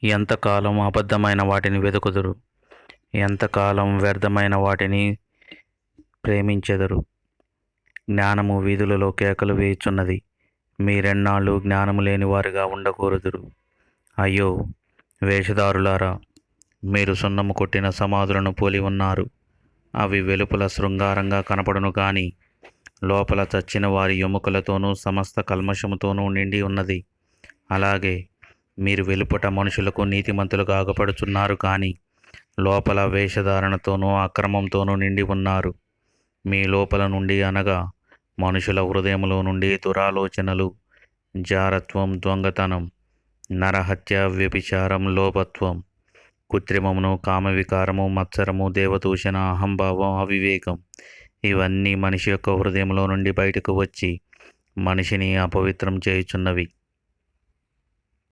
ఎంతకాలం అబద్ధమైన వాటిని వెదుకుదురు? ఎంతకాలం వ్యర్థమైన వాటిని ప్రేమించెదరు? జ్ఞానము వీధులలో కేకలు వేయుచున్నది. మీరెన్నాళ్ళు జ్ఞానము లేనివారుగా ఉండకూరుదురు. అయ్యో, వేషధారులారా, మీరు సున్నము కొట్టిన సమాధులను పోలి ఉన్నారు. అవి వెలుపల శృంగారంగా కనపడును కానీ లోపల చచ్చిన వారి ఎముకలతోనూ సమస్త కల్మషముతోనూ నిండి ఉన్నది. అలాగే మీరు వెలుపట మనుషులకు నీతిమంతులుగా అగపడుచున్నారు కానీ లోపల వేషధారణతోనూ అక్రమంతోనూ నిండి ఉన్నారు. మీ లోపల నుండి అనగా మనుషుల హృదయములో నుండి దురాలోచనలు, జారత్వం, దొంగతనం, నరహత్య, వ్యభిచారం, లోభత్వం, కృత్రిమమును, కామవికారము, మత్సరము, దేవదూషణ, అహంభావం, అవివేకం ఇవన్నీ మనిషి యొక్క హృదయంలో నుండి బయటకు వచ్చి మనిషిని అపవిత్రం చేయుచున్నవి.